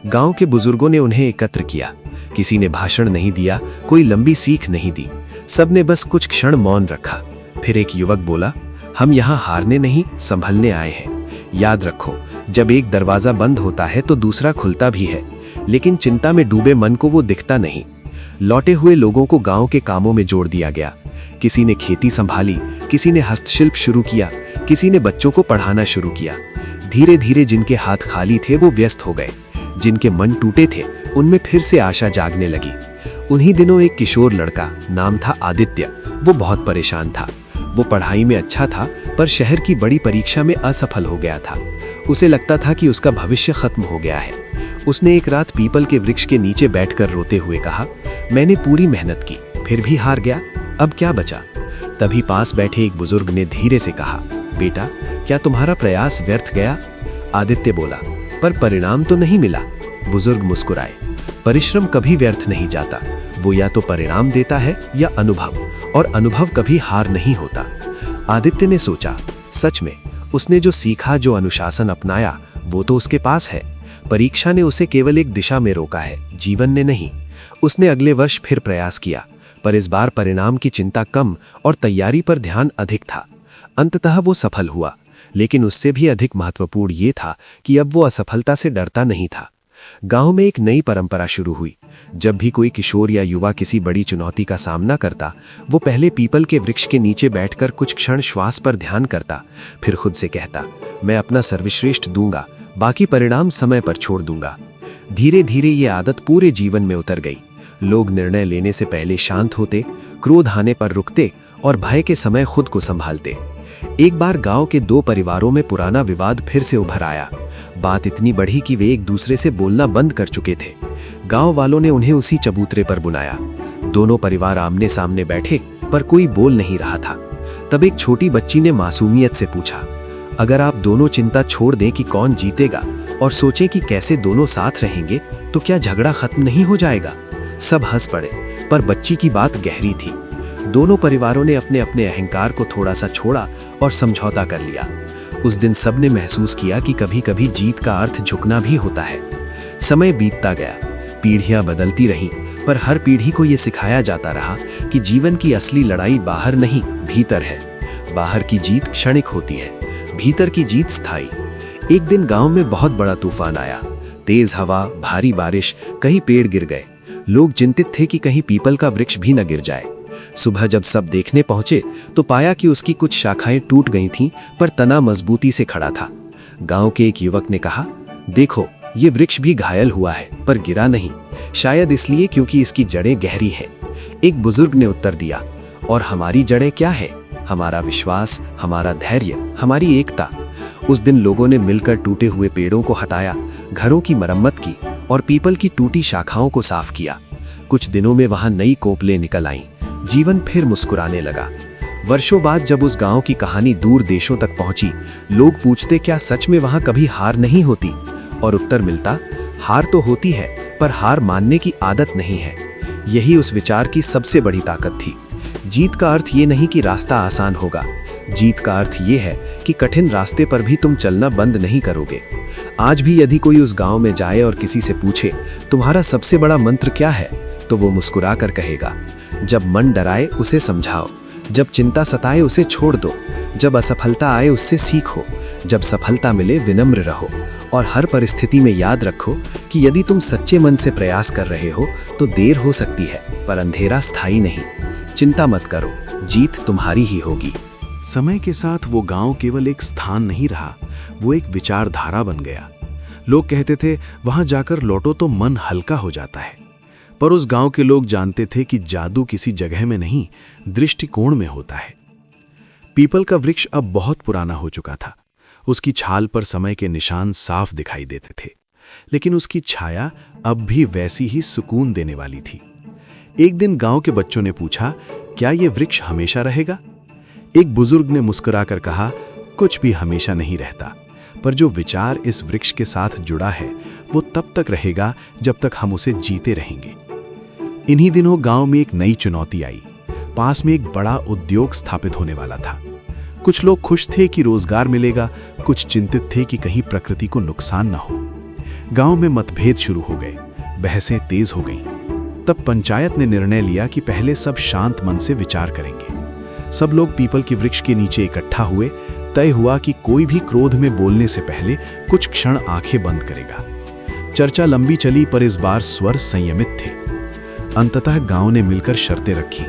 Speaker 2: गांव के बुजुर्गों ने उन्हें एकत्र किया। किसी ने भाषण नहीं दिया, कोई लंबी सीख नहीं दी, सबने बस कुछ क्षण मौन रखा। फिर एक युवक बोला, हम यहाँ हारने नहीं, संभलने आए हैं। याद रखो, जब एक दरवाजा बंद होता है तो दूसरा खुलता भी है, लेकिन चिंता में डूबे मन को वो दिखता नहीं। लौटे हुए लोगों को गांव के कामों में जोड़ दिया गया। किसी ने खेती संभाली, किसी ने हस्तशिल्प शुरू किया, किसी ने बच्चों को पढ़ाना शुरू किया। धीरे धीरे जिनके हाथ खाली थे वो व्यस्त हो गए, जिनके मन टूटे थे उनमें फिर से आशा जागने लगी। उन्हीं दिनों एक किशोर लड़का, नाम था आदित्य, वो बहुत परेशान था। वो पढ़ाई में अच्छा था, पर शहर की बड़ी परीक्षा में असफल हो गया था। उसे लगता था कि उसका भविष्य खत्म हो गया है। उसने एक रात पीपल के वृक्ष के नीचे बैठकर रोते हुए कहा, मैंने पूरी मेहनत की, फिर भी हार गया, अब क्या बचा? तभी पास बैठे एक बुजुर्ग ने धीरे से कहा, बेटा, क्या तुम्हारा प्रयास व्यर्थ गया? आदित्य बोला, पर परिणाम तो नहीं मिला। बुजुर्ग मुस्कुराए, परिश्रम कभी व्यर्थ नहीं जाता, वो या तो परिणाम देता है या अनुभव, और अनुभव कभी हार नहीं होता। आदित्य ने सोचा, सच में उसने जो सीखा, जो अनुशासन अपनाया, वो तो उसके पास है। परीक्षा ने उसे केवल एक दिशा में रोका है, जीवन ने नहीं। उसने अगले वर्ष फिर प्रयास किया, पर इस बार परिणाम की चिंता कम और तैयारी पर ध्यान अधिक था। अंततः वो सफल हुआ, लेकिन उससे भी अधिक महत्वपूर्ण ये था कि अब वो असफलता से डरता नहीं था। गांव में एक नई परंपरा शुरू हुई। जब भी कोई किशोर या युवा किसी बड़ी चुनौती का सामना करता, वो पहले पीपल के वृक्ष के नीचे बैठकर कुछ क्षण श्वास पर ध्यान करता, फिर खुद से कहता, मैं अपना सर्वश्रेष्ठ दूंगा, बाकी परिणाम समय पर छोड़ दूंगा। धीरे धीरे ये आदत पूरे जीवन में उतर गई। लोग निर्णय लेने से पहले शांत होते, क्रोध आने पर रुकते और भय के समय खुद को संभालते। एक बार गांव के दो परिवारों में पुराना विवाद फिर से उभर आया। बात इतनी बढ़ी कि वे एक दूसरे से बोलना बंद कर चुके थे। गांव वालों ने उन्हें उसी चबूतरे पर बुलाया। दोनों परिवार आमने सामने बैठे, पर कोई बोल नहीं रहा था। तब एक छोटी बच्ची ने मासूमियत से पूछा, अगर आप दोनों चिंता छोड़ दें कि कौन जीतेगा और सोचें कि कैसे दोनों साथ रहेंगे, तो क्या झगड़ा खत्म नहीं हो जाएगा? सब हंस पड़े, पर बच्ची की बात गहरी थी। दोनों परिवारों ने अपने अपने अहंकार को थोड़ा सा छोड़ा और समझौता कर लिया। उस दिन सबने महसूस किया कि कभी कभी जीत का अर्थ झुकना भी होता है। समय बीतता गया, पीढ़ियां बदलती रहीं, पर हर पीढ़ी को यह सिखाया जाता रहा कि जीवन की असली लड़ाई बाहर नहीं, भीतर है। बाहर की जीत क्षणिक होती है, भीतर की जीत स्थायी। एक दिन गांव में बहुत बड़ा तूफान आया। तेज हवा, भारी बारिश, कहीं पेड़ गिर गए। लोग चिंतित थे कि कहीं पीपल का वृक्ष भी न गिर जाए। सुबह जब सब देखने पहुंचे तो पाया कि उसकी कुछ शाखाएं टूट गई थीं, पर तना मजबूती से खड़ा था। गांव के एक युवक ने कहा, देखो, ये वृक्ष भी घायल हुआ है, पर गिरा नहीं, शायद इसलिए क्योंकि इसकी जड़ें गहरी हैं। एक बुजुर्ग ने उत्तर दिया, और हमारी जड़ें क्या है? हमारा विश्वास, हमारा धैर्य, हमारी एकता। उस दिन लोगों ने मिलकर टूटे हुए पेड़ों को हटाया, घरों की मरम्मत की और पीपल की टूटी शाखाओं को साफ किया। कुछ दिनों में वहां नई कोपलें निकल आईं। जीवन फिर मुस्कुराने लगा। वर्षों बाद जब उस गांव की कहानी दूर देशों तक पहुंची, लोग पूछते, क्या सच में वहां कभी हार नहीं होती? और उत्तर मिलता, हार तो होती है, पर हार मानने की आदत नहीं है। यही उस विचार की सबसे बड़ी ताकत थी। जीत का अर्थ ये नहीं कि रास्ता आसान होगा, जीत का अर्थ ये है कि कठिन रास्ते पर भी तुम चलना बंद नहीं करोगे। आज भी यदि कोई उस गांव में जाए और किसी से पूछे, तुम्हारा सबसे बड़ा मंत्र क्या है, तो वो मुस्कुरा कर कहेगा, जब मन डराए उसे समझाओ, जब चिंता सताए उसे छोड़ दो, जब असफलता आए उससे सीखो, जब सफलता मिले विनम्र रहो, और हर परिस्थिति में याद रखो कि यदि तुम सच्चे मन से प्रयास कर रहे हो तो देर हो सकती है, पर अंधेरा स्थायी नहीं। चिंता मत करो, जीत तुम्हारी ही होगी।
Speaker 3: समय के साथ वो गांव केवल एक स्थान नहीं रहा, वो एक विचारधारा बन गया। लोग कहते थे, वहां जाकर लौटो तो मन हल्का हो जाता है। पर उस गांव के लोग जानते थे कि जादू किसी जगह में नहीं, दृष्टिकोण में होता है। पीपल का वृक्ष अब बहुत पुराना हो चुका था। उसकी छाल पर समय के निशान साफ दिखाई देते थे, लेकिन उसकी छाया अब भी वैसी ही सुकून देने वाली थी। एक दिन गांव के बच्चों ने पूछा, क्या यह वृक्ष हमेशा रहेगा? एक बुजुर्ग ने मुस्कुराकर कहा, कुछ भी हमेशा नहीं रहता, पर जो विचार इस वृक्ष के साथ जुड़ा है वो तब तक रहेगा जब तक हम उसे जीते रहेंगे। इन्हीं दिनों गांव में एक नई चुनौती आई। पास में एक बड़ा उद्योग स्थापित होने वाला था। कुछ लोग खुश थे कि रोजगार मिलेगा, कुछ चिंतित थे कि कहीं प्रकृति को नुकसान न हो। गांव में मतभेद शुरू हो गए, बहसें तेज हो गईं। तब पंचायत ने निर्णय लिया कि पहले सब शांत मन से विचार करेंगे। सब लोग पीपल के वृक्ष के नीचे इकट्ठा हुए। तय हुआ कि कोई भी क्रोध में बोलने से पहले कुछ क्षण आंखें बंद करेगा। चर्चा लंबी चली, पर इस बार स्वर संयमित थे। अंततः गांव ने मिलकर शर्तें रखी।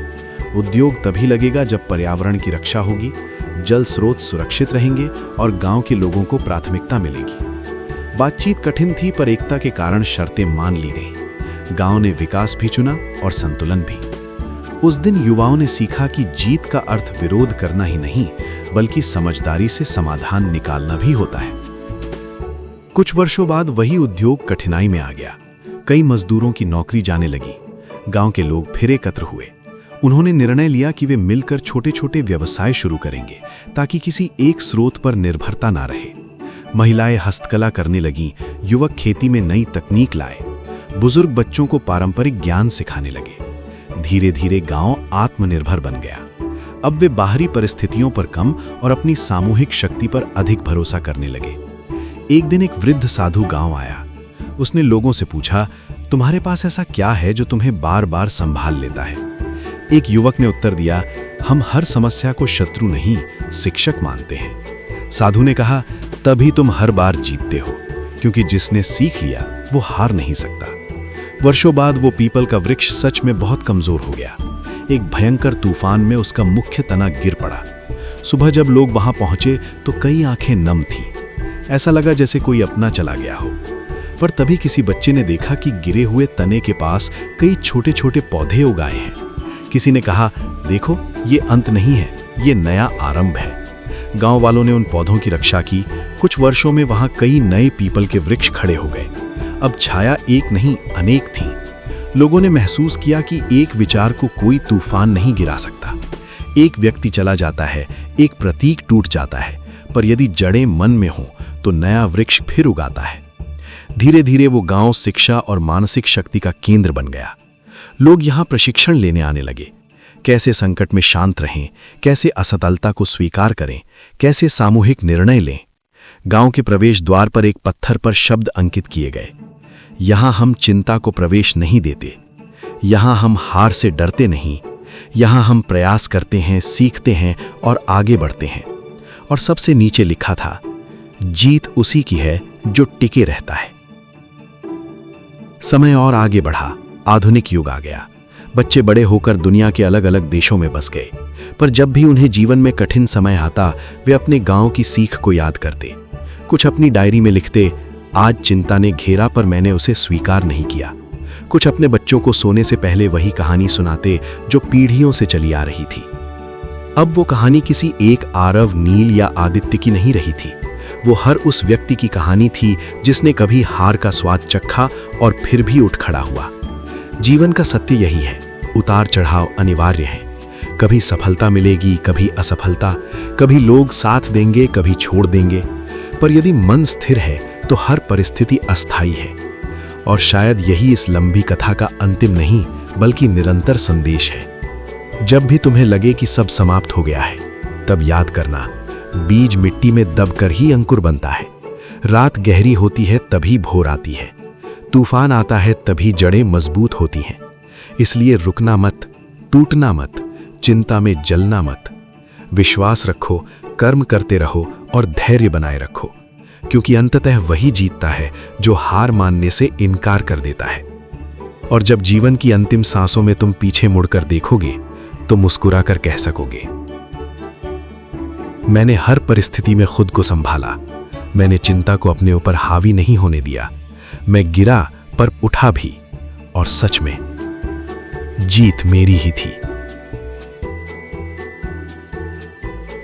Speaker 3: उद्योग तभी लगेगा जब पर्यावरण की रक्षा होगी, जल स्रोत सुरक्षित रहेंगे और गांव के लोगों को प्राथमिकता मिलेगी। बातचीत कठिन थी, पर एकता के कारण शर्तें मान ली गईं। गांव ने विकास भी चुना और संतुलन भी। उस दिन युवाओं ने सीखा कि जीत का अर्थ विरोध करना ही नहीं, बल्कि समझदारी से समाधान निकालना भी होता है। कुछ वर्षों बाद वही उद्योग कठिनाई में आ गया। कई मजदूरों की नौकरी जाने लगी। गांव के लोग फिर एकत्र हुए। उन्होंने निर्णय लिया कि वे मिलकर छोटे छोटे व्यवसाय शुरू करेंगे, ताकि किसी एक स्रोत पर निर्भरता ना रहे। महिलाएं हस्तकला करने लगीं, युवक खेती में नई तकनीक लाए, बुजुर्ग बच्चों को पारंपरिक ज्ञान सिखाने लगे। धीरे धीरे गांव आत्मनिर्भर बन गया। अब वे बाहरी परिस्थितियों पर कम और अपनी सामूहिक शक्ति पर अधिक भरोसा करने लगे। एक दिन एक वृद्ध साधु गांव आया। उसने लोगों से पूछा, तुम्हारे पास ऐसा क्या है जो तुम्हें बार बार संभाल लेता है? एक युवक ने उत्तर दिया, हम हर समस्या को शत्रु नहीं, शिक्षक मानते हैं। साधु ने कहा, तभी तुम हर बार जीतते हो, क्योंकि जिसने सीख लिया वो हार नहीं सकता। वर्षों बाद वो पीपल का वृक्ष सच में बहुत कमजोर हो गया। एक भयंकर तूफान में उसका मुख्य तना गिर पड़ा। सुबह जब लोग वहां पहुंचे तो कई आंखें नम थीं। ऐसा लगा जैसे कोई अपना चला गया हो। पर तभी किसी बच्चे ने देखा कि गिरे हुए तने के पास कई छोटे छोटे पौधे उगाए हैं। किसी ने कहा, देखो ये अंत नहीं है, ये नया आरंभ है। गांव वालों ने उन पौधों की रक्षा की। कुछ वर्षों में वहां कई नए पीपल के वृक्ष खड़े हो गए। अब छाया एक नहीं अनेक थी। लोगों ने महसूस किया कि एक विचार को कोई तूफान नहीं गिरा सकता। एक व्यक्ति चला जाता है, एक प्रतीक टूट जाता है, पर यदि जड़ें मन में हों तो नया वृक्ष फिर उगाता है। धीरे धीरे वो गांव शिक्षा और मानसिक शक्ति का केंद्र बन गया। लोग यहां प्रशिक्षण लेने आने लगे। कैसे संकट में शांत रहें, कैसे असफलता को स्वीकार करें, कैसे सामूहिक निर्णय लें। गांव के प्रवेश द्वार पर एक पत्थर पर शब्द अंकित किए गए, यहां हम चिंता को प्रवेश नहीं देते, यहां हम हार से डरते नहीं, यहां हम प्रयास करते हैं, सीखते हैं और आगे बढ़ते हैं। और सबसे नीचे लिखा था, जीत उसी की है जो टिके रहता है। समय और आगे बढ़ा, आधुनिक युग आ गया। बच्चे बड़े होकर दुनिया के अलग अलग देशों में बस गए, पर जब भी उन्हें जीवन में कठिन समय आता, वे अपने गांव की सीख को याद करते। कुछ अपनी डायरी में लिखते, आज चिंता ने घेरा पर मैंने उसे स्वीकार नहीं किया। कुछ अपने बच्चों को सोने से पहले वही कहानी सुनाते जो पीढ़ियों से चली आ रही थी। अब वो कहानी किसी एक आरव, नील या आदित्य की नहीं रही थी। वो हर उस व्यक्ति की कहानी थी जिसने कभी हार का स्वाद चखा और फिर भी उठ खड़ा हुआ। जीवन का सत्य यही है, उतार चढ़ाव अनिवार्य है। कभी सफलता मिलेगी, कभी असफलता, कभी लोग साथ देंगे, कभी छोड़ देंगे, पर यदि मन स्थिर है तो हर परिस्थिति अस्थायी है। और शायद यही इस लंबी कथा का अंतिम नहीं बल्कि निरंतर संदेश है। जब भी तुम्हें लगे कि सब समाप्त हो गया है, तब याद करना, बीज मिट्टी में दबकर ही अंकुर बनता है। रात गहरी होती है तभी भोर आती है। तूफान आता है तभी जड़ें मजबूत होती हैं। इसलिए रुकना मत, टूटना मत, चिंता में जलना मत। विश्वास रखो, कर्म करते रहो और धैर्य बनाए रखो, क्योंकि अंततः वही जीतता है जो हार मानने से इनकार कर देता है। और जब जीवन की अंतिम सांसों में तुम पीछे मुड़कर देखोगे तो मुस्कुरा कर कह सकोगे, मैंने हर परिस्थिति में खुद को संभाला, मैंने चिंता को अपने ऊपर हावी नहीं होने दिया, मैं गिरा पर उठा भी, और सच में जीत मेरी ही थी।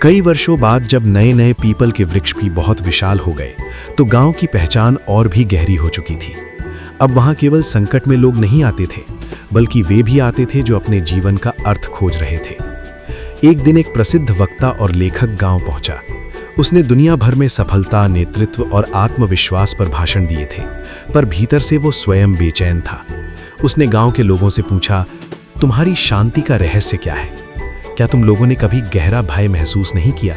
Speaker 3: कई वर्षों बाद जब नए नए पीपल के वृक्ष भी बहुत विशाल हो गए, तो गांव की पहचान और भी गहरी हो चुकी थी। अब वहां केवल संकट में लोग नहीं आते थे, बल्कि वे भी आते थे जो अपने जीवन का अर्थ खोज रहे थे। एक दिन एक प्रसिद्ध वक्ता और लेखक गांव पहुंचा। उसने दुनिया भर में सफलता, नेतृत्व और आत्मविश्वास पर भाषण दिए थे, पर भीतर से वो स्वयं बेचैन था। उसने गांव के लोगों से पूछा, तुम्हारी शांति का रहस्य क्या है? क्या तुम लोगों ने कभी गहरा भय महसूस नहीं किया?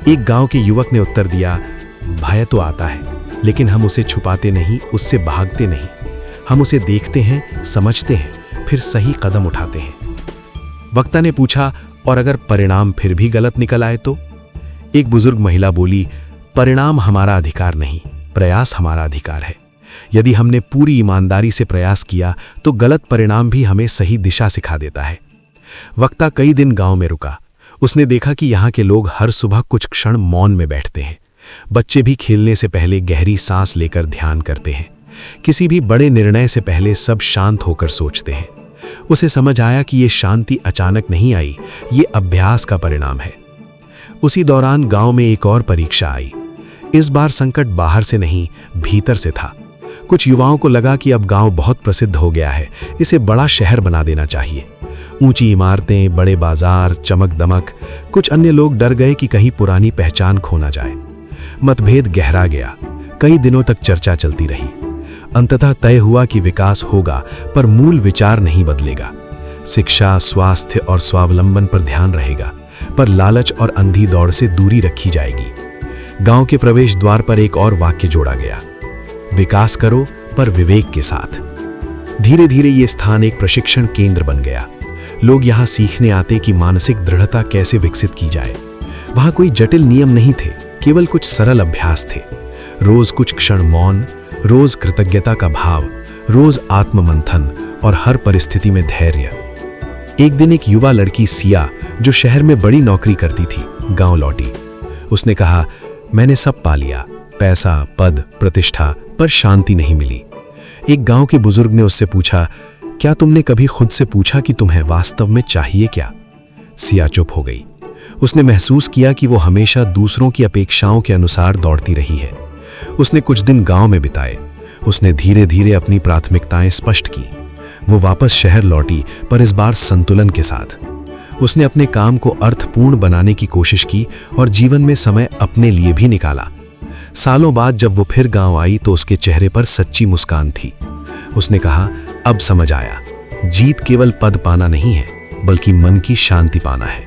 Speaker 3: एक गांव के युवक ने उत्तर दिया, भय तो आता है, लेकिन हम उसे छुपाते नहीं, उससे भागते नहीं। हम उसे देखते हैं, समझते हैं, फिर सही कदम उठाते हैं। वक्ता ने पूछा, और अगर परिणाम फिर भी गलत निकल आए तो? एक बुजुर्ग महिला बोली, परिणाम हमारा अधिकार नहीं, प्रयास हमारा अधिकार है। यदि हमने पूरी ईमानदारी से प्रयास किया तो गलत परिणाम भी हमें सही दिशा सिखा देता है। वक्ता कई दिन गांव में रुका। उसने देखा कि यहाँ के लोग हर सुबह कुछ क्षण मौन में बैठते हैं। बच्चे भी खेलने से पहले गहरी सांस लेकर ध्यान करते हैं। किसी भी बड़े निर्णय से पहले सब शांत होकर सोचते हैं। उसे समझ आया कि ये शांति अचानक नहीं आई, ये अभ्यास का परिणाम है। उसी दौरान गांव में एक और परीक्षा आई। इस बार संकट बाहर से नहीं, भीतर से था। कुछ युवाओं को लगा कि अब गांव बहुत प्रसिद्ध हो गया है, इसे बड़ा शहर बना देना चाहिए। ऊंची इमारतें, बड़े बाजार, चमक दमक। कुछ अन्य लोग डर गए कि कहीं पुरानी पहचान खो ना जाए। मतभेद गहरा गया। कई दिनों तक चर्चा चलती रही। अंततः तय हुआ कि विकास होगा, पर मूल विचार नहीं बदलेगा। शिक्षा, स्वास्थ्य और स्वावलंबन पर ध्यान रहेगा, पर लालच और अंधी दौड़ से दूरी रखी जाएगी। गांव के प्रवेश द्वार पर एक और वाक्य जोड़ा गया, विकास करो पर विवेक के साथ। धीरे धीरे ये स्थान एक प्रशिक्षण केंद्र बन गया। लोग यहाँ सीखने आते कि मानसिक दृढ़ता कैसे विकसित की जाए। वहाँ कोई जटिल नियम नहीं थे, केवल कुछ सरल अभ्यास थे। रोज कुछ क्षण मौन, रोज कृतज्ञता का भाव, रोज आत्ममंथन और हर परिस्थिति में धैर्य। एक दिन एक युवा लड़की सिया, जो शहर में बड़ी नौकरी करती थी, गांव लौटी। उसने कहा, मैंने सब पा लिया,
Speaker 2: पैसा, पद, प्रतिष्ठा, पर शांति नहीं मिली। एक गांव के बुजुर्ग ने उससे पूछा, क्या तुमने कभी खुद से पूछा कि तुम्हें वास्तव में चाहिए क्या? सिया चुप हो गई। उसने महसूस किया कि वो हमेशा दूसरों की अपेक्षाओं के अनुसार दौड़ती रही है। उसने कुछ दिन गांव में बिताए। उसने धीरे धीरे अपनी प्राथमिकताएं स्पष्ट की। वो वापस शहर लौटी, पर इस बार संतुलन के साथ। उसने अपने काम को अर्थपूर्ण बनाने की कोशिश की और जीवन में समय अपने लिए भी निकाला। सालों बाद जब वो फिर गांव आई तो उसके चेहरे पर सच्ची मुस्कान थी। उसने कहा, अब समझ आया, जीत केवल पद पाना नहीं है, बल्कि मन की शांति पाना है।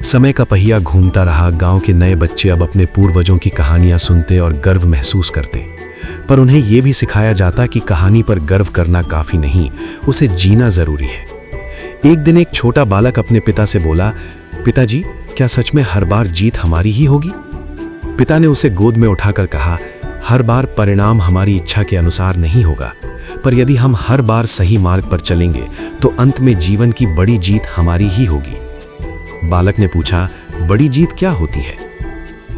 Speaker 2: समय का पहिया घूमता रहा। गांव के नए बच्चे अब अपने पूर्वजों की कहानियां सुनते और गर्व महसूस करते, पर उन्हें यह भी सिखाया जाता कि कहानी पर गर्व करना काफी नहीं, उसे जीना जरूरी है। एक दिन एक छोटा बालक अपने पिता से बोला, पिताजी, क्या सच में हर बार जीत हमारी ही होगी? पिता ने उसे गोद में उठाकर कहा, हर बार परिणाम हमारी इच्छा के अनुसार नहीं होगा, पर यदि हम हर बार सही मार्ग पर चलेंगे तो अंत में जीवन की बड़ी जीत हमारी ही होगी। बालक ने पूछा, बड़ी जीत क्या होती है?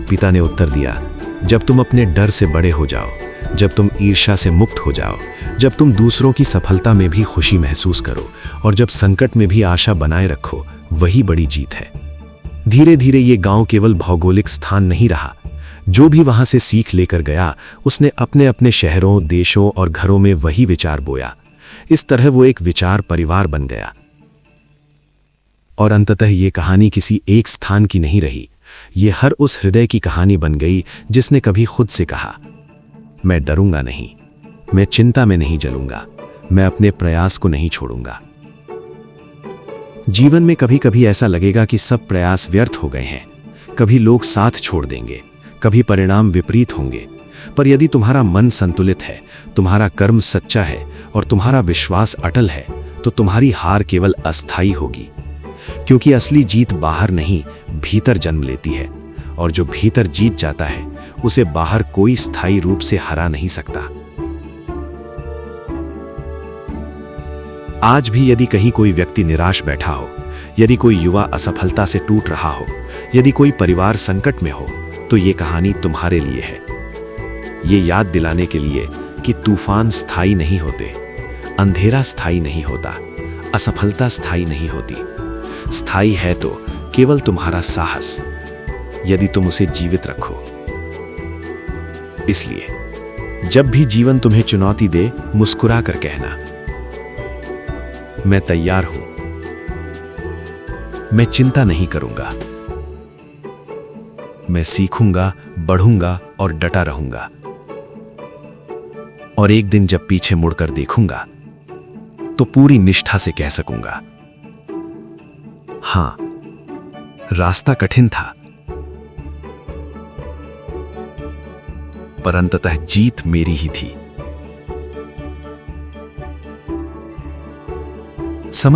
Speaker 2: पिता ने उत्तर दिया, जब तुम अपने डर से बड़े हो जाओ, जब तुम ईर्ष्या से मुक्त हो जाओ, जब तुम दूसरों की सफलता में भी खुशी महसूस करो और जब संकट में भी आशा बनाए रखो, वही बड़ी जीत है। धीरे धीरे ये गांव केवल भौगोलिक स्थान नहीं रहा। जो भी वहां से सीख लेकर गया, उसने अपने अपने शहरों, देशों और घरों में वही विचार बोया। इस तरह वो एक विचार परिवार बन गया। और अंततः ये कहानी किसी एक स्थान की नहीं रही। ये हर उस हृदय की कहानी बन गई जिसने कभी खुद से कहा, मैं डरूंगा नहीं, मैं चिंता में नहीं जलूंगा, मैं अपने प्रयास को नहीं छोड़ूंगा। जीवन में कभी कभी ऐसा लगेगा कि सब प्रयास व्यर्थ हो गए हैं। कभी लोग साथ छोड़ देंगे, कभी परिणाम विपरीत होंगे, पर यदि तुम्हारा मन संतुलित है, तुम्हारा कर्म सच्चा है और तुम्हारा विश्वास अटल है, तो तुम्हारी हार केवल अस्थायी होगी। क्योंकि असली जीत बाहर नहीं, भीतर जन्म लेती है, और जो भीतर जीत जाता है उसे बाहर कोई स्थायी रूप से हरा नहीं सकता। आज भी यदि कहीं कोई व्यक्ति निराश बैठा हो, यदि कोई युवा असफलता से टूट रहा हो, यदि कोई परिवार संकट में हो, तो ये कहानी तुम्हारे लिए है। ये याद दिलाने के लिए कि तूफान स्थायी नहीं होते, अंधेरा स्थायी नहीं होता, असफलता स्थायी नहीं होती। स्थायी है तो केवल तुम्हारा साहस, यदि तुम उसे जीवित रखो। इसलिए जब भी जीवन तुम्हें चुनौती दे, मुस्कुरा कर कहना, मैं तैयार हूं, मैं चिंता नहीं करूंगा, मैं सीखूंगा, बढ़ूंगा और डटा रहूंगा। और एक दिन जब पीछे मुड़कर देखूंगा तो पूरी निष्ठा से कह सकूंगा, हां, रास्ता कठिन था, पर अंततः जीत मेरी ही थी। समय